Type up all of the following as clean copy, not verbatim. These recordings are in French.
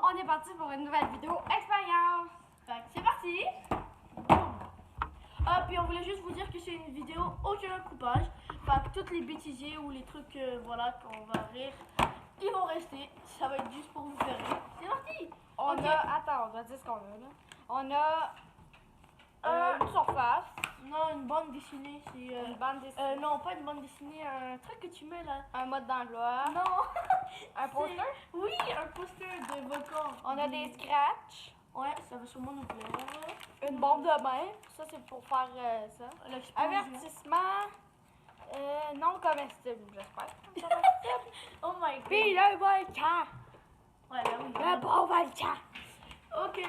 on est parti pour une nouvelle vidéo expérience. Fait que c'est parti. Ah, puis on voulait juste vous dire que c'est une vidéo aucun coupage. Fait que toutes les bêtisiers ou les trucs voilà qu'on va rire, ils vont rester. Ça va être juste pour vous faire rire. C'est parti. On doit dire ce qu'on a là. On a une surface. Non, une bande dessinée, c'est Une bande dessinée. non, pas une bande dessinée, un truc que tu mets là. Un mode d'emploi. Non. Un poster. Oui, un poster de volcan. On a des scratchs. Ouais, ça va sûrement nous plaire. Une bombe de bain. Ça, c'est pour faire ça. L'explosion. Avertissement. Non comestible, j'espère. Oh my god. Puis le volcan. Ouais, là oui. Le bon volcan. Ok.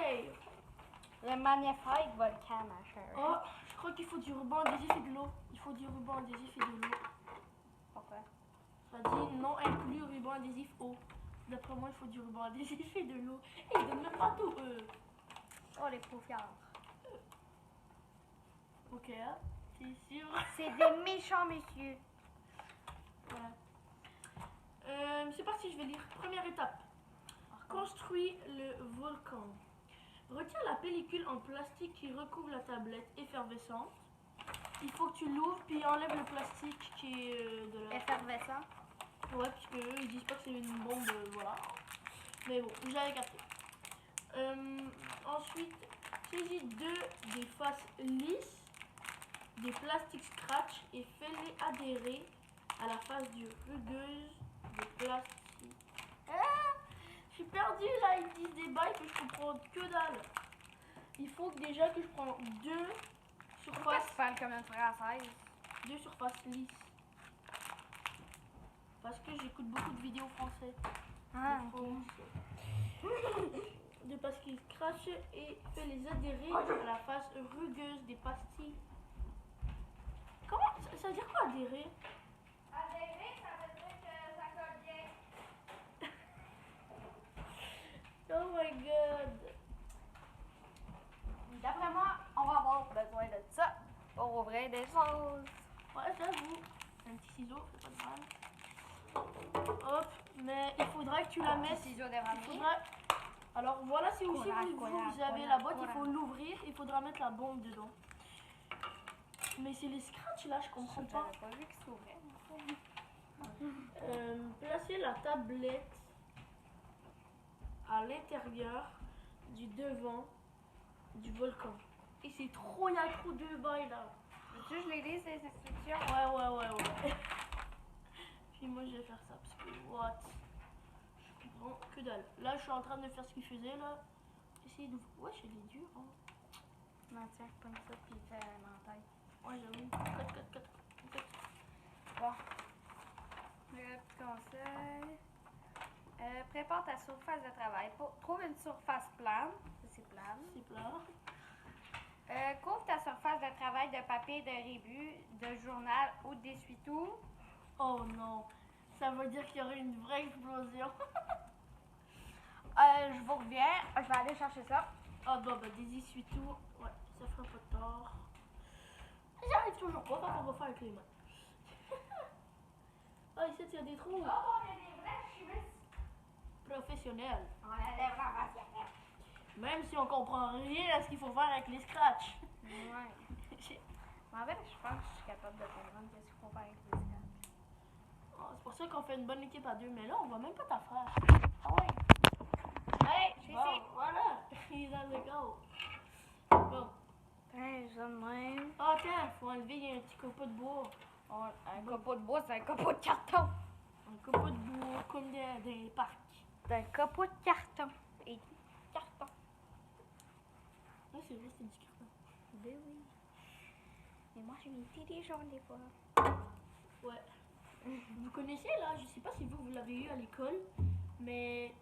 Le magnifique volcan, ma chère. Oh, je crois qu'il faut du ruban adhésif et de l'eau. Il faut du ruban adhésif et de l'eau. Pourquoi? Ça dit non inclus ruban adhésif eau. D'après moi, il faut du ruban adhésif et de l'eau. Et ils donnent même pas tout, Oh, les paupières. Ok, c'est sûr. C'est des méchants messieurs. Voilà. C'est parti, je vais lire. Première étape. Construis le volcan. Retire la pellicule en plastique qui recouvre la tablette effervescente. Il faut que tu l'ouvres puis enlève le plastique qui est de la... Effervescent. Ouais, puisque eux, ils disent pas que c'est une bombe, voilà. Mais bon, j'avais capté. Ensuite, saisis des faces lisses, des plastiques scratch et fais-les adhérer à la face du rugueuse de plastique. Ah, je suis perdue là, ils disent des bails que je comprends que dalle. Il faut que déjà que je prends deux Pourquoi tu surfaces, parles comme une française? deux surfaces lisses. Parce que j'écoute beaucoup de vidéos français. Ah, De pastilles crash et fait les adhérer à la face rugueuse des pastilles. Comment ça veut dire quoi adhérer? Adhérer, ça veut dire que ça colle bien. Oh my god. D'après moi, on va avoir besoin de ça pour ouvrir des choses. Ouais, j'avoue. Un petit ciseau, fait pas de mal. Hop, mais il faudrait que tu la mettes. Ciseaux de Il ramier. faudrait... Alors voilà, c'est aussi Courage, vous courage, avez courage, la boîte, il courage. faut l'ouvrir, il faudra mettre la bombe dedans. Mais c'est les scratchs là, je comprends pas. J'avais pas vu qu'il s'ouvrait. Placez la tablette à l'intérieur du devant du volcan. Et c'est trop, il y a trop de bails là. Veux-tu que je les lise les instructions? Ouais. Puis moi je vais faire ça parce que what? Je comprends que dalle. Là je suis en train de faire ce qu'il faisait là. Essayer d'ouvrir. Ouais, c'est dur hein. Non, tiens, comme ça, puis il fait l'entaille. Ouais, j'avoue. Cut. Bon. Le petit conseil. Prépare ta surface de travail. Trouve une surface plane. Ça, c'est plane. C'est plat. Couvre ta surface de travail de papier de rébus, de journal ou d'essuie-tout. Oh non. Ça veut dire qu'il y aurait une vraie explosion. Je vous reviens. Je vais aller chercher ça. Ah bah des essuie-tout. Ouais, ça fera pas de tort. J'arrive toujours pas, fait qu'on va faire avec les mains. Ah, ici il y a des trous. Oh, on a des vrais chimistes. Professionnels. On a des vrais passionnels. Même si on comprend rien à ce qu'il faut faire avec les scratchs. Ouais. En fait, je pense que je suis capable de comprendre ce qu'il faut faire avec les scratchs. C'est pour ça qu'on fait une bonne équipe à deux, mais là on voit même pas ta face. Ah ouais. Allez, je suis Bon, ici. voilà, he's on the go. Bon. Putain, je même. Ah, attends, faut enlever, il y a un petit copeau de bois. Un copeau de bois, c'est un copeau de carton. Un copeau de bois comme dans les parcs. C'est un copeau de carton. Et carton. Ouais, c'est vrai, c'est du carton. Ben oui. Mais moi, je m'étais des jaunes des fois. Ouais. Vous connaissez là, je sais pas si vous l'avez eu à l'école, mais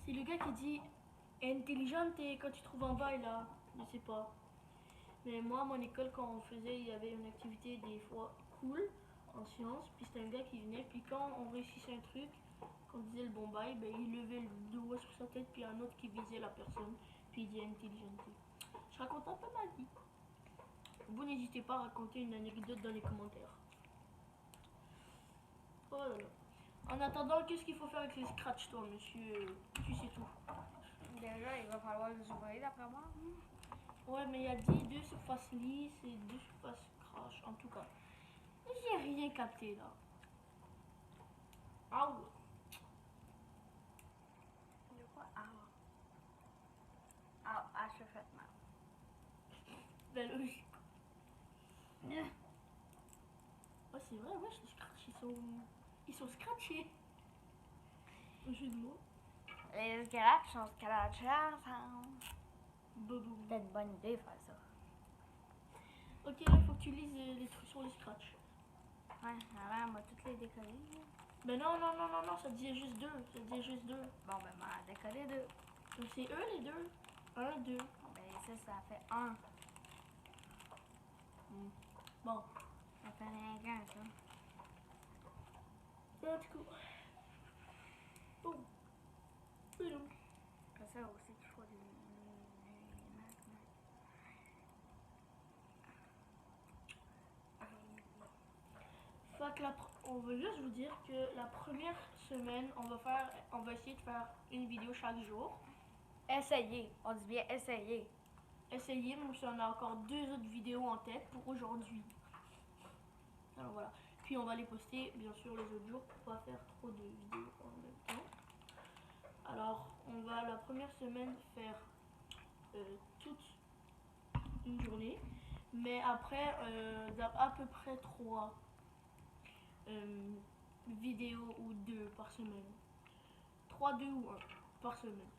c'est le gars qui dit intelligente quand tu trouves un bail là, je sais pas. Mais moi à mon école quand on faisait, il y avait une activité des fois cool en sciences, puis c'était un gars qui venait, puis quand on réussissait un truc, qu'on disait le bon bail, ben il levait le doigt sur sa tête, puis un autre qui visait la personne, puis il dit intelligente. Je raconte un peu ma vie. Vous n'hésitez pas à raconter une anecdote dans les commentaires. Oh là là. En attendant, qu'est-ce qu'il faut faire avec les scratchs, toi, monsieur? Tu sais tout. là, il va falloir les ouvrir d'après moi. Ouais, mais il a dit 2 surfaces lisses et 2 surfaces crash, en tout cas. J'ai rien capté là. Ah ouais. De quoi? Ah, je fais mal. Ben logique. Ouais, c'est vrai, ouais, les scratch, ils sont scratchés. Un jeu de mots. Les squelettes sont scratchés ensemble. Bobo. C'est une bonne idée de faire ça. Ok, là, il faut que tu lises les trucs sur les scratch. Ouais, avant, on va toutes les décoller. Ben non, ça disait juste 2. Ça disait juste 2. Bon, ben, on va décoller 2. Donc c'est eux les 2. 1, 2. Ben, ça fait 1. Bon. Ça fait rien qu'un, ça. En tout cas. Oh. Mais non. Après ça aussi qu'il faut des Fait que on veut juste vous dire que la première semaine, on va essayer de faire une vidéo chaque jour. Essayez. On dit bien essayer. Essayez, même si on a encore 2 autres vidéos en tête pour aujourd'hui. Alors voilà. Puis on va les poster bien sûr les autres jours pour pas faire trop de vidéos en même temps. Alors on va la première semaine faire toute une journée. Mais après, à peu près 3 vidéos ou 2 par semaine. 3, 2 ou 1 par semaine.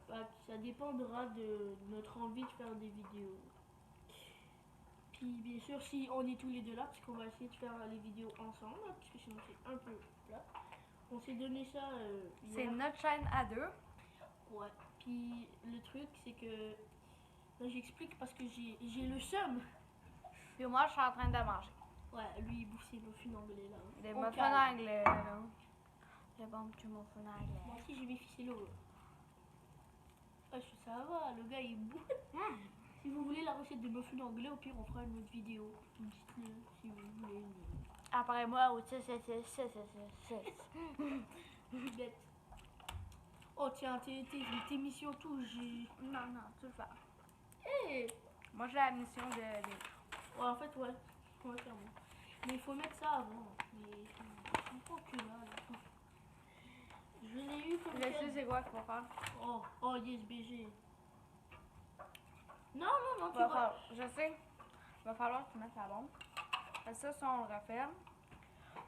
Ça dépendra de notre envie de faire des vidéos. Puis bien sûr, si on est tous les deux là, parce qu'on va essayer de faire les vidéos ensemble, parce que sinon c'est un peu plat. On s'est donné ça C'est hier. notre chaîne à 2. Ouais. Puis le truc, c'est que là, j'explique parce que j'ai le seum. Puis moi, je suis en train de manger. Ouais, lui il bouffe ses muffins anglais là. Des Au muffins calme. anglais, là. Des bons petits muffins Moi anglais. aussi j'ai mes ficellos là. Ça va, le gars il bouffe. Si vous voulez la recette de muffins anglais, au pire on fera une autre vidéo. Dites-le si vous voulez. Après moi, aussi, Bête. Oh tiens, tes missions tout, j'ai. Non, tu le fais. Hey. Moi, j'ai la mission de lire. Ouais, en fait, ouais. Ouais, clairement. Mais il faut mettre ça avant. Mais je comprends que là. Je l'ai eu comme Je sais c'est quoi qu'il faut faire. Oh, yes, BG. Non, tu vas. Je sais. Il va falloir que tu mettes la bombe. Ça, on le referme.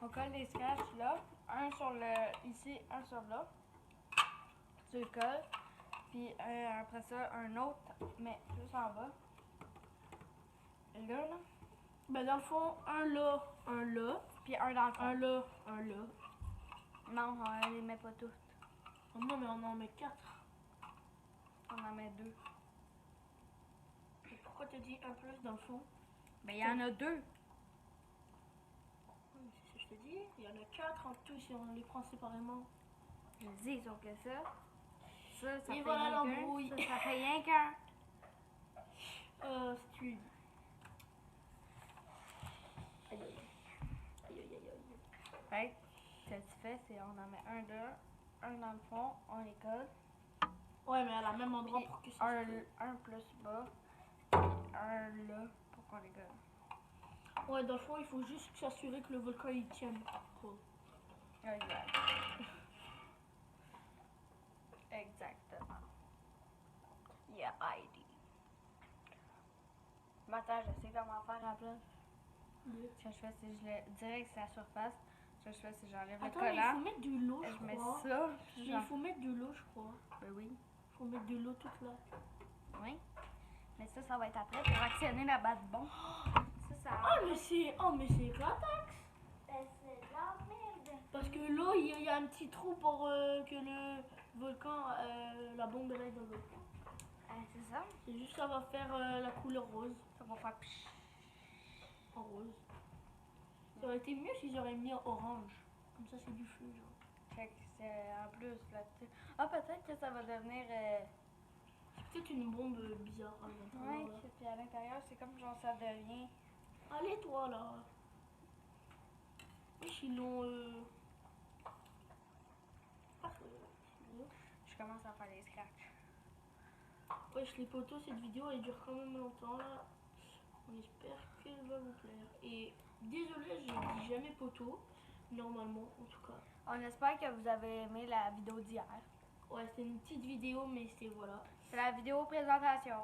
On colle les scratchs là. Un sur le ici, un sur là. Tu le colles. Puis après ça, un autre, mais plus en bas. Là. Ben, dans le fond, un là. Puis un dans le fond. Un là. Non, on les met pas toutes. Oh non, mais on en met 4. On en met 2. Et pourquoi t'as dit un plus dans le fond? Ben, il y en a 2. C'est ce que je te dis. Il y en a 4 en tout si on les prend séparément. Je dis, sauf que ça Et fait voilà rien l'embrouille. qu'un. Ça fait rien qu'un. Si tu dis. Aïe. Fait que, ce que tu fais, c'est on en met un là, un dans le fond, on les colle. Ouais, mais à la même endroit Puis pour que ça. un plus bas, un là pour qu'on les colle. Ouais, dans le fond, il faut juste s'assurer que le volcan il tienne. Exact. Exactement. Yeah, ID. Maintenant, je sais comment faire à la place. Ce que je fais, c'est que je le direct sur la surface. Ce que je fais, c'est que j'enlève le Attends, mais il collant. faut mettre de l'eau, Je je mets crois. ça. Mais il faut mettre de l'eau, je crois. Ben oui. Il faut mettre de l'eau toute là. Oui. Mais ça va être après pour actionner la batte bombe. Ça. Oh, mais c'est éclatax. Ben, c'est de la merde. Parce que l'eau, il y a un petit trou pour que le volcan, la bombe elle aille dans l'eau. C'est ça. C'est juste ça va faire la couleur rose. Ça va faire psh. En rose. Ça aurait été mieux s'ils auraient mis en orange. Comme ça, c'est du feu, genre. Fait que c'est en plus là-dessus. Ah, peut-être que ça va devenir. C'est peut-être une bombe bizarre à l'intérieur. Ouais, là. puis à l'intérieur, c'est comme genre ça devient. Allez, toi, là. Wesh, ils l'ont... Je commence à faire des scratchs. Wesh les potos, cette vidéo elle dure quand même longtemps là. On espère qu'elle va vous plaire. Et désolé, je dis jamais poteau, normalement en tout cas. On espère que vous avez aimé la vidéo d'hier. Ouais, c'était une petite vidéo, mais c'était voilà. C'est la vidéo présentation.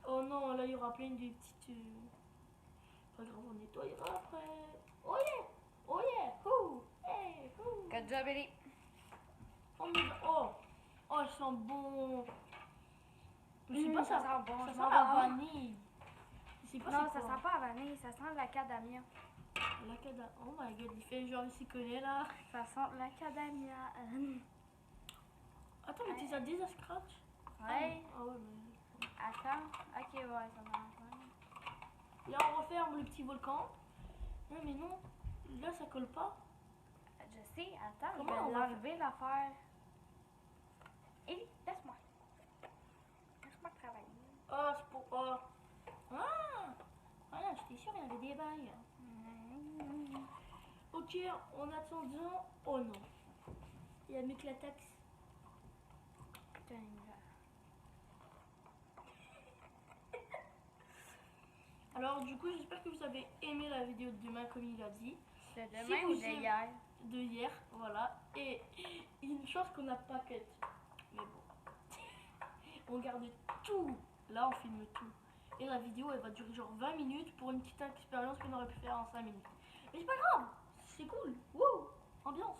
Oh non, là il y aura plein de petites. Pas grave, on nettoyera après. Oh yeah! Oh yeah! Ouh! Hey! Ouh! Good job, Ellie. Oh, mais... oh! Oh, elles sont bon! Je sais pas, ça ça sent bon. Ça je sent m'en la vais. vanille. Je sais pas Non, c'est ça quoi. sent pas la vanille, ça sent l'acadamia. L'acadamia. Oh my god, il fait genre il s'y connaît là. Ça sent l'acadamia. Attends, mais tu as déjà scratch? Ouais. Ah ouais, mais. Attends. Ok, ouais, ça va faire. Là, on referme le petit volcan. Non, mais non. Là, ça colle pas. Je sais, attends, Comment je on vais va l'enlever l'affaire. Ellie, laisse-moi. Laisse-moi travailler. Oh, c'est pour. Oh. Ah! Voilà, j'étais sûre qu'il y avait des bails. Ok, en attendant. Oh non. Il y a mieux que la taxe. Putain, Alors, du coup, j'espère que vous avez aimé la vidéo de demain, comme il a dit. de Si demain ou vous aimez- d'hier? De hier, voilà. Et une chance qu'on n'a pas cut. Mais bon. On garde tout. Là, on filme tout. Et la vidéo, elle va durer genre 20 minutes pour une petite expérience qu'on aurait pu faire en 5 minutes. Mais c'est pas grave. C'est cool. Wouh! Ambiance.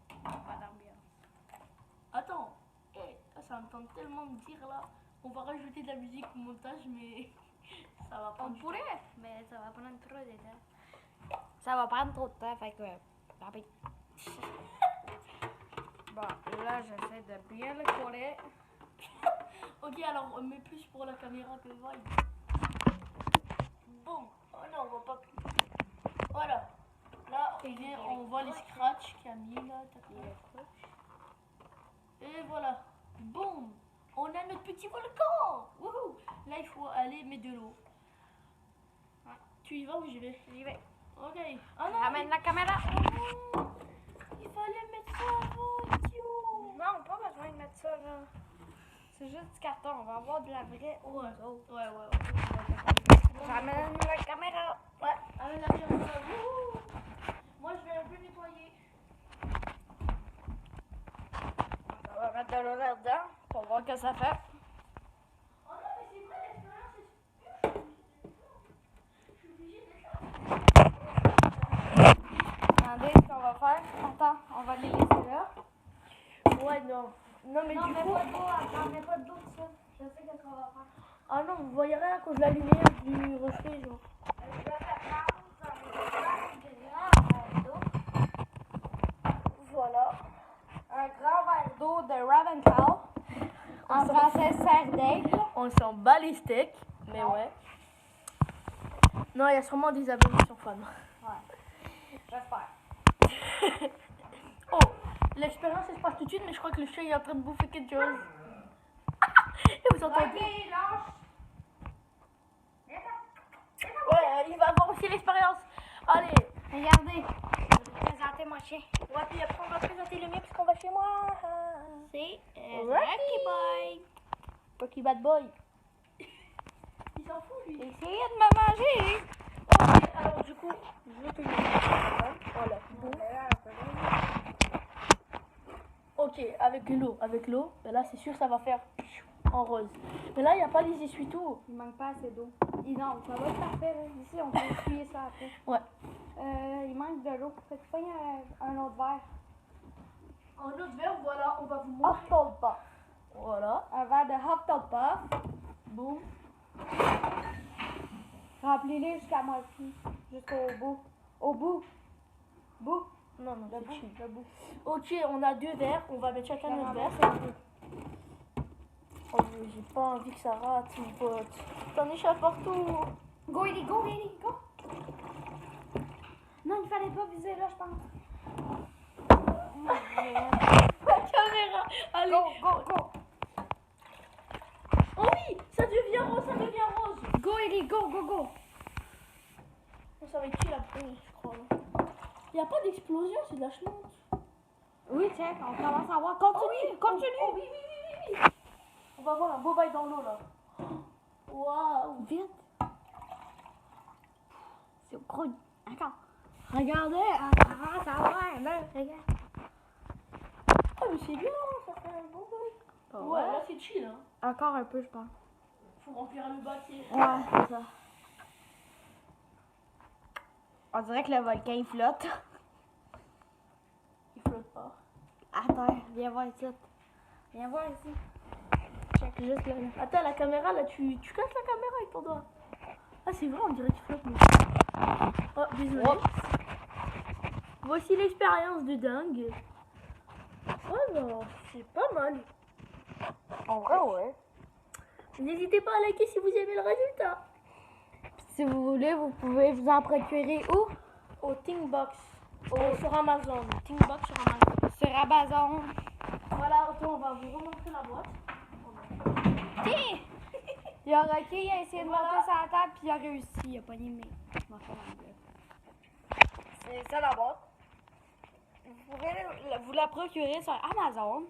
Pas d'ambiance. Attends. Eh, ça me tente tellement de dire là. On va rajouter de la musique au montage, mais ça va On prendre du temps. pourrait, mais ça va prendre trop de temps. Ça va prendre trop de temps, fait que. Tant pis. Bon, là, j'essaie de bien le coller. Ok, alors on met plus pour la caméra que voile. Bon, oh non, on va pas. Voilà. Là, on voit les scratchs qu'il y a mis là. Et voilà. Boum. On a notre petit volcan. Wouhou. Là, il faut aller mettre de l'eau. Tu y vas ou j'y vais? J'y vais. Ok. Ah non, Ramène la caméra. il fallait mettre ça avant, idiot. Non, pas besoin de mettre ça là. C'est juste du carton, on va avoir de la vraie eau. Ouais. Ramène la caméra. Ouais, amène la caméra. Wouhou. Moi, je vais un peu nettoyer. On va mettre de l'eau là-dedans pour voir ce que ça fait. Oh non, mais c'est vrai, l'expérience est. Je suis obligée de Attendez, ce qu'on va faire. Attends, on va les laisser là. Ouais, non. Non, mais Non, du mets coup. pas d'eau, attends, mets pas d'eau tout de suite. Je sais qu'est-ce qu'on va faire. Ah non, vous voyez rien à cause de la lumière du reflet, genre. Je vais prendre un grand verre d'eau. Voilà. Un grand verre d'eau de Ravenclaw. En français, serre d'aigle. On s'en bat les steaks, mais Non. ouais. Non, il y a sûrement des abonnés sur fans. Ouais. J'espère. Oh, l'expérience elle se passe tout de suite, mais je crois que le chien est en train de bouffer quelque chose. Et vous entendez? Ok, lâche. Ouais, il va avoir aussi l'expérience. Allez. Regardez. Je vais vous présenter mon chien. Ouais, puis après on va présenter le mien parce qu'on va chez moi. C'est Rocky Boy. Rocky Bad Boy. Il s'en fout lui. Essayez de me manger. Ok, alors du coup, je te le voilà. Bon. Ok, avec l'eau, ben là c'est sûr ça va faire en rose. Mais là il n'y a pas les essuie-tout. Il manque pas assez d'eau. Non, ça va être parfait. Là. Ici, on peut essuyer ça après. Ouais. Il manque de l'eau. Fait que tu pognes un autre verre. En autre verre, voilà, on va vous montrer. Hufflepuff. Voilà. Un verre de Hufflepuff. Boum. Remplis-les jusqu'à moitié. Jusqu'au bout. Au bout. Bout. Non, non, Le c'est bout. chill. Le bout. Ok, on a 2 verres, on va mettre chacun notre verre. Oh, j'ai pas envie que ça rate, mon pote. T'en échappes partout. Go, Ellie, go, Ellie, go. Non, il fallait pas viser là, je pense. La caméra. Allez. Go, go, go. Oh oui, ça devient rose, ça devient rose. Go, Ellie, go, go, go. Oh, ça va être qui la première, je crois. Il n'y a pas d'explosion, c'est de la chenante. Oui, tiens, on commence à voir. Continue, continue. Oh oui. On va avoir un beau bail dans l'eau là. Waouh. Vite. C'est gros. Attends. Regardez. Ça va. Là, regarde. Ah mais c'est bien, ça fait un bon bail. Ouais, là c'est chill hein. Encore un peu, je pense. Faut remplir le baquet. Ouais, c'est ça. On dirait que le volcan, il flotte. Il flotte pas. Attends, viens voir ici. Viens voir ici. Check juste là. Attends, la caméra là, tu casses la caméra avec ton doigt. Ah c'est vrai, on dirait qu'il flotte. Mais... Oh, désolé. Voici l'expérience de dingue. Oh non, c'est pas mal. En vrai, ouais. N'hésitez pas à liker si vous aimez le résultat. Si vous voulez, vous pouvez vous en procurer où? Au Thinkbox. Sur Amazon. Thinkbox sur Amazon. Sur Amazon. Voilà, attends, on va vous remontrer la boîte. Tiens! Il a rocké, il a essayé de monter sa table, puis il a réussi. Il a pas aimé. C'est ça la boîte. Vous pourrez vous la procurer sur Amazon.